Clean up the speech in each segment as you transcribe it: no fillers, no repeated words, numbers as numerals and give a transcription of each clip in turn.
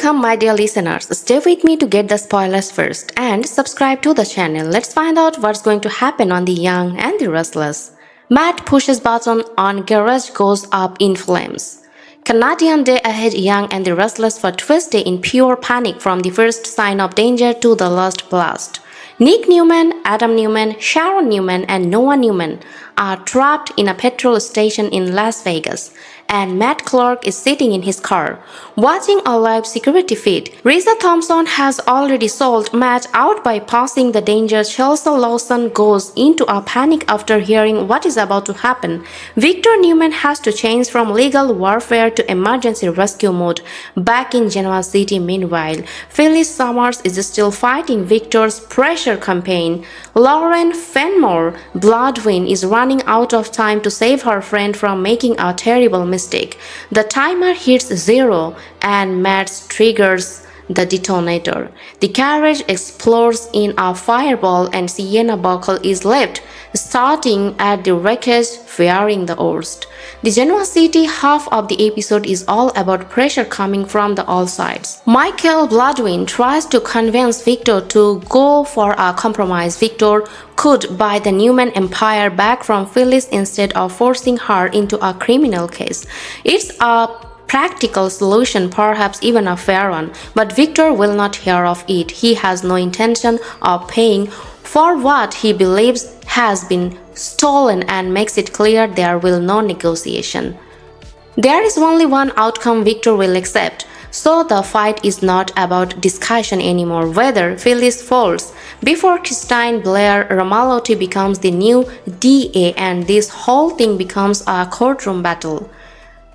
Welcome my dear listeners, stay with me to get the spoilers first and subscribe to the channel. Let's find out what's going to happen on The Young and the Restless. Matt pushes button on garage goes up in flames. Canadian day ahead Young and the Restless for Tuesday in pure panic from the first sign of danger to the last blast. Nick Newman, Adam Newman, Sharon Newman and Noah Newman are trapped in a petrol station in Las Vegas, and Matt Clark is sitting in his car, watching a live security feed. Risa Thompson has already sold Matt out by passing the danger. Chelsea Lawson goes into a panic after hearing what is about to happen. Victor Newman has to change from legal warfare to emergency rescue mode back in Genoa City. Meanwhile, Phyllis Summers is still fighting Victor's pressure campaign. Lauren Fenmore Bloodwin is running out of time to save her friend from making a terrible mistake. The timer hits 0 and Matt triggers the detonator. The carriage explodes in a fireball and Sienna Buckle is left starting at the wreckage fearing the worst. The Genoa City half of the episode is all about pressure coming from all sides. Michael Bloodwin tries to convince Victor to go for a compromise. Victor could buy the Newman empire back from Phyllis instead of forcing her into a criminal case. It's a practical solution, perhaps even a fair one, but Victor will not hear of it. He has no intention of paying for what he believes has been stolen and makes it clear there will no negotiation. There is only one outcome Victor will accept, so the fight is not about discussion anymore. Whether Phyllis falls before Christine Blair Romalotti becomes the new DA and this whole thing becomes a courtroom battle.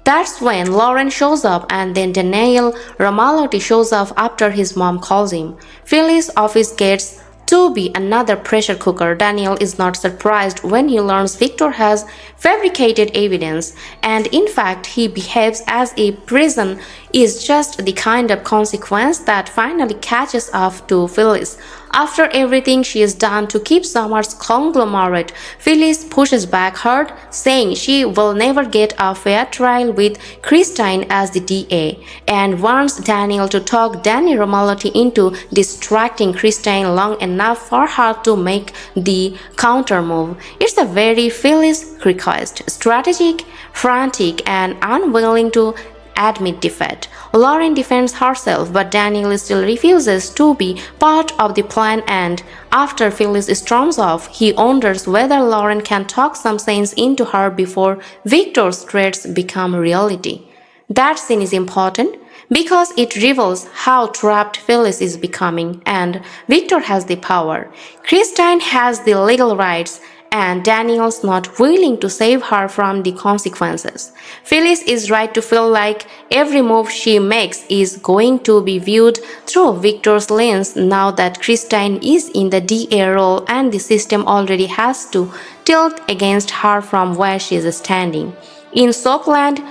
That's when Lauren shows up and then Daniel Romalotti shows up after his mom calls him. Phyllis' office gets to be another pressure cooker. Daniel is not surprised when he learns Victor has fabricated evidence, and in fact he behaves as if prison is just the kind of consequence that finally catches up to Phyllis. After everything she has done to keep Summers' conglomerate, Phyllis pushes back hard, saying she will never get a fair trial with Christine as the DA, and wants Daniel to talk Danny Romalotti into distracting Christine long enough for her to make the counter move. It's a very Phyllis request, strategic, frantic, and unwilling to admit defeat. Lauren defends herself, but Daniel still refuses to be part of the plan, and after Phyllis storms off, he wonders whether Lauren can talk some sense into her before Victor's threats become reality. That scene is important because it reveals how trapped Phyllis is becoming, and Victor has the power. Christine has the legal rights, and Daniel's not willing to save her from the consequences. Phyllis is right to feel like every move she makes is going to be viewed through Victor's lens now that Christine is in the DA role and the system already has to tilt against her from where she is standing. In Soapland,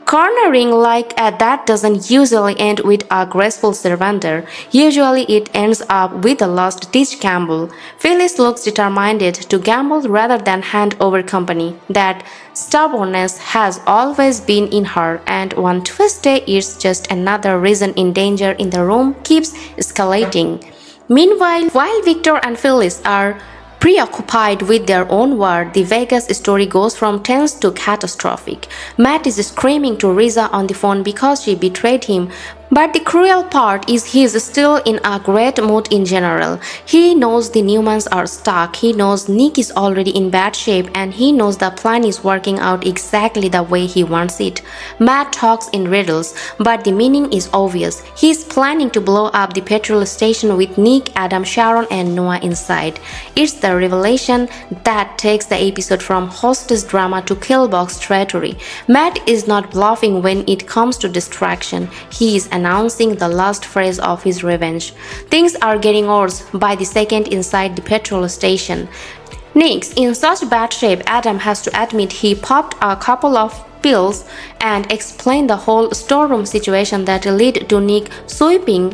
cornering like that doesn't usually end with a graceful surrender. Usually it ends up with a last-ditch gamble. Phyllis looks determined to gamble rather than hand over company. That stubbornness has always been in her, and one Tuesday is just another reason in danger in the room keeps escalating. Meanwhile, while Victor and Phyllis are preoccupied with their own war, the Vegas story goes from tense to catastrophic. Matt is screaming to Risa on the phone because she betrayed him, but the cruel part is he is still in a great mood in general. He knows the Newmans are stuck, he knows Nick is already in bad shape, and he knows the plan is working out exactly the way he wants it. Matt talks in riddles, but the meaning is obvious. He is planning to blow up the petrol station with Nick, Adam, Sharon, and Noah inside. It's the revelation that takes the episode from hostess drama to killbox territory. Matt is not bluffing when it comes to distraction. He is announcing the last phase of his revenge. Things are getting worse by the second inside the petrol station. Nick's in such bad shape, Adam has to admit he popped a couple of pills and explain the whole storeroom situation that led to Nick sweeping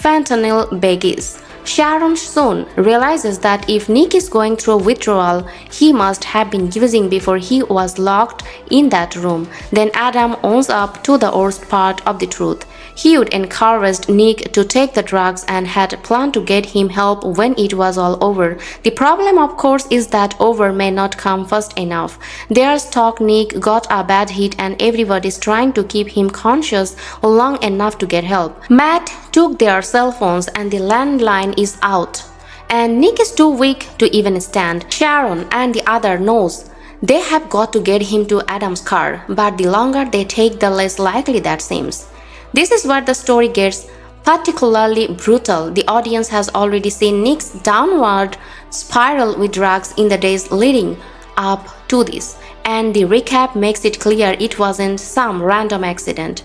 fentanyl baggies. Sharon soon realizes that if Nick is going through withdrawal, he must have been using before he was locked in that room. Then Adam owns up to the worst part of the truth. He'd encouraged Nick to take the drugs and had planned to get him help when it was all over. The problem, of course, is that over may not come fast enough. There's talk Nick got a bad hit and everybody's trying to keep him conscious long enough to get help. Matt took their cell phones and the landline is out. And Nick is too weak to even stand. Sharon and the other knows they have got to get him to Adam's car, but the longer they take, the less likely that seems. This is where the story gets particularly brutal. The audience has already seen Nick's downward spiral with drugs in the days leading up to this, and the recap makes it clear it wasn't some random accident.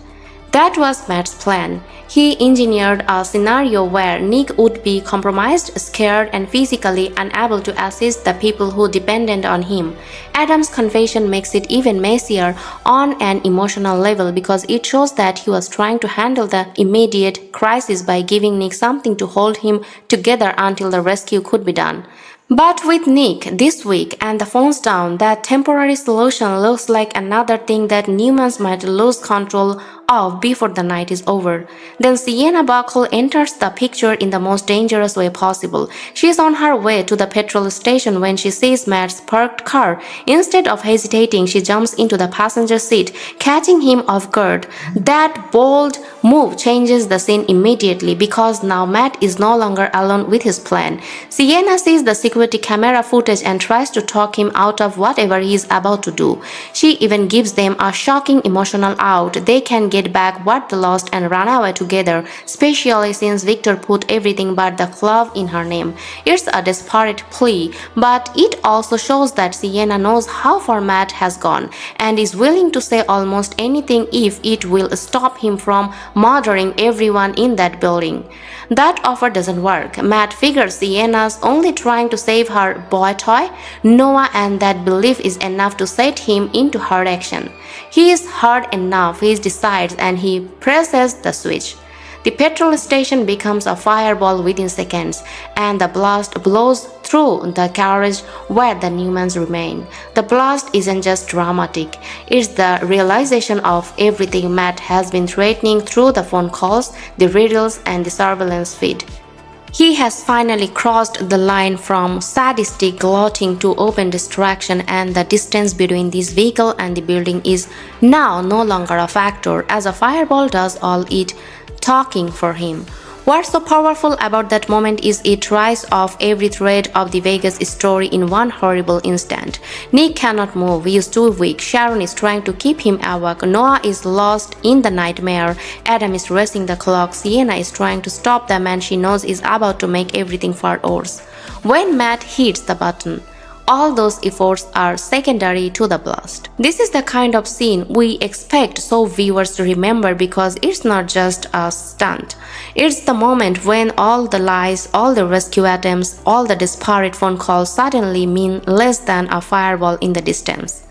That was Matt's plan. He engineered a scenario where Nick would be compromised, scared, and physically unable to assist the people who depended on him. Adam's confession makes it even messier on an emotional level because it shows that he was trying to handle the immediate crisis by giving Nick something to hold him together until the rescue could be done. But with Nick this week and the phones down, that temporary solution looks like another thing that Newmans might lose control of before the night is over. Then Sienna Buckle enters the picture in the most dangerous way possible. She is on her way to the petrol station when she sees Matt's parked car. Instead of hesitating, she jumps into the passenger seat, catching him off guard. That bold move changes the scene immediately because now Matt is no longer alone with his plan. Sienna sees the security camera footage and tries to talk him out of whatever he is about to do. She even gives them a shocking emotional out. They can get back what they lost and run away together, especially since Victor put everything but the glove in her name. It's a desperate plea, but it also shows that Sienna knows how far Matt has gone and is willing to say almost anything if it will stop him from murdering everyone in that building. That offer doesn't work. Matt figures Sienna's only trying to save her boy toy, Noah, and that belief is enough to set him into hard action. He is hard enough, he decides, and he presses the switch. The petrol station becomes a fireball within seconds, and the blast blows through the carriage where the Newmans remain. The blast isn't just dramatic, it's the realization of everything Matt has been threatening through the phone calls, the riddles, and the surveillance feed. He has finally crossed the line from sadistic gloating to open distraction, and the distance between this vehicle and the building is now no longer a factor, as a fireball does all it talking for him. What's so powerful about that moment is it tries off every thread of the Vegas story in one horrible instant. Nick cannot move, he is too weak. Sharon is trying to keep him awake. Noah is lost in the nightmare. Adam is racing the clock. Sienna is trying to stop the man she knows is about to make everything far worse. When Matt hits the button, all those efforts are secondary to the blast. This is the kind of scene we expect so viewers to remember because it's not just a stunt. It's the moment when all the lies, all the rescue attempts, all the desperate phone calls suddenly mean less than a fireball in the distance.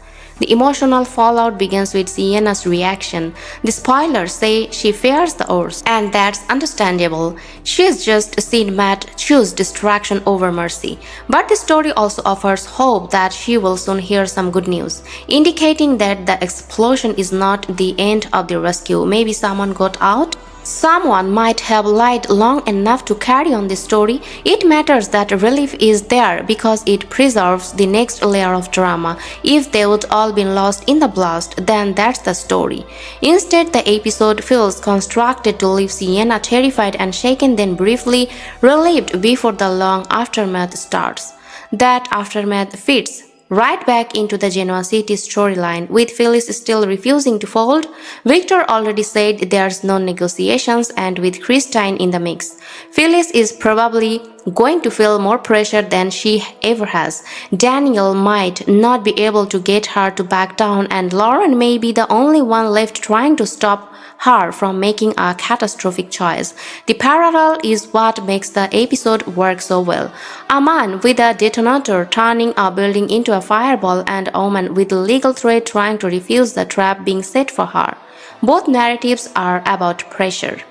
The emotional fallout begins with Sienna's reaction. The spoilers say she fears the worst, and that's understandable. She's just seen Matt choose distraction over mercy. But the story also offers hope that she will soon hear some good news, indicating that the explosion is not the end of the rescue. Maybe someone got out? Someone might have lied long enough to carry on the story. It matters that relief is there because it preserves the next layer of drama. If they would all been lost in the blast, then that's the story. Instead, the episode feels constructed to leave Sienna terrified and shaken, then briefly relieved before the long aftermath starts. That aftermath fits right back into the Genoa City storyline, with Phyllis still refusing to fold. Victor already said there's no negotiations, and with Christine in the mix, Phyllis is probably going to feel more pressure than she ever has. Daniel might not be able to get her to back down, and Lauren may be the only one left trying to stop her from making a catastrophic choice. The parallel is what makes the episode work so well. A man with a detonator turning a building into a fireball, and a woman with a legal threat trying to refuse the trap being set for her. Both narratives are about pressure.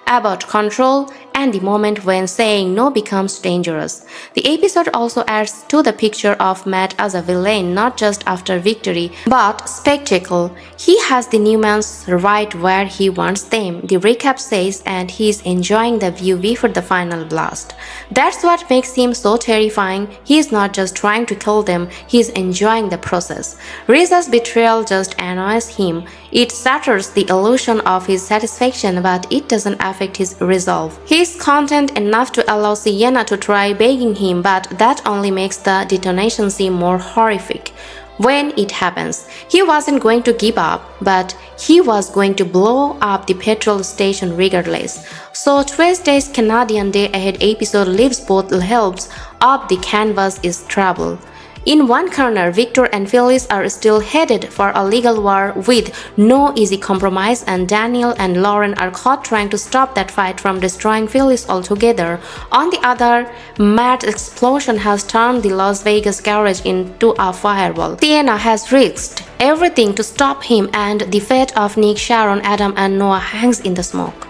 about control, and the moment when saying no becomes dangerous. The episode also adds to the picture of Matt as a villain not just after victory, but spectacle. He has the Newmans right where he wants them, the recap says, and he's enjoying the view before the final blast. That's what makes him so terrifying. He's not just trying to kill them, he's enjoying the process. Riza's betrayal just annoys him. It shatters the illusion of his satisfaction, but it doesn't affect his resolve. He's content enough to allow Sienna to try begging him, but that only makes the detonation seem more horrific. When it happens, he wasn't going to give up, but he was going to blow up the petrol station regardless. So Tuesday's Canadian Day Ahead episode leaves both helps up the canvas is trouble. In one corner, Victor and Phyllis are still headed for a legal war with no easy compromise, and Daniel and Lauren are caught trying to stop that fight from destroying Phyllis altogether. On the other, Matt's explosion has turned the Las Vegas garage into a fireball. Sienna has risked everything to stop him, and the fate of Nick, Sharon, Adam, and Noah hangs in the smoke.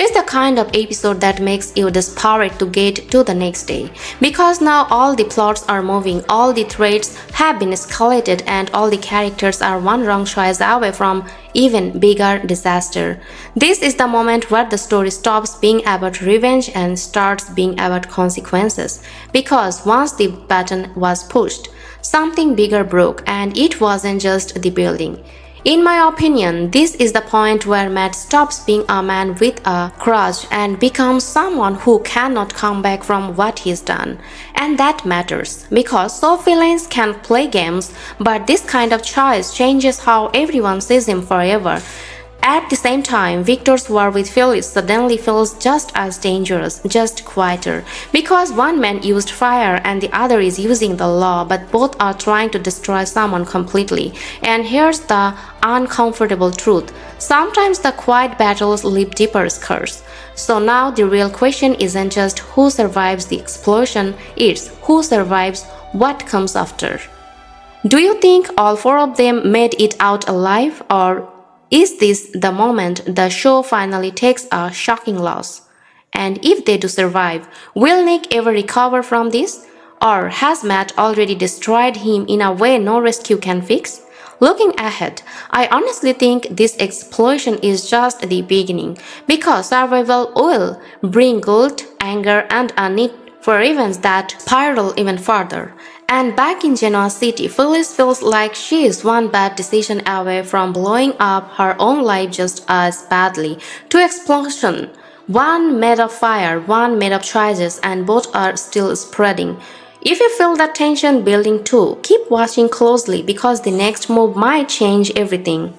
It's the kind of episode that makes you desperate to get to the next day, because now all the plots are moving, all the threads have been escalated, and all the characters are one wrong choice away from even bigger disaster. This is the moment where the story stops being about revenge and starts being about consequences, because once the button was pushed, something bigger broke, and it wasn't just the building. In my opinion, this is the point where Matt stops being a man with a grudge and becomes someone who cannot come back from what he's done. And that matters, because so villains can play games, but this kind of choice changes how everyone sees him forever. At the same time, Victor's war with Phyllis suddenly feels just as dangerous, just quieter, because one man used fire and the other is using the law, but both are trying to destroy someone completely. And here's the uncomfortable truth: sometimes the quiet battles leave deeper scars. So now the real question isn't just who survives the explosion, it's who survives what comes after. Do you think all four of them made it out alive, or is this the moment the show finally takes a shocking loss? And if they do survive, will Nick ever recover from this? Or has Matt already destroyed him in a way no rescue can fix? Looking ahead, I honestly think this explosion is just the beginning, because survival will bring guilt, anger, and a need for revenge that spiral even further. And back in Genoa City, Phyllis feels like she is one bad decision away from blowing up her own life just as badly. Two explosions, one made of fire, one made of choices, and both are still spreading. If you feel that tension building too, keep watching closely, because the next move might change everything.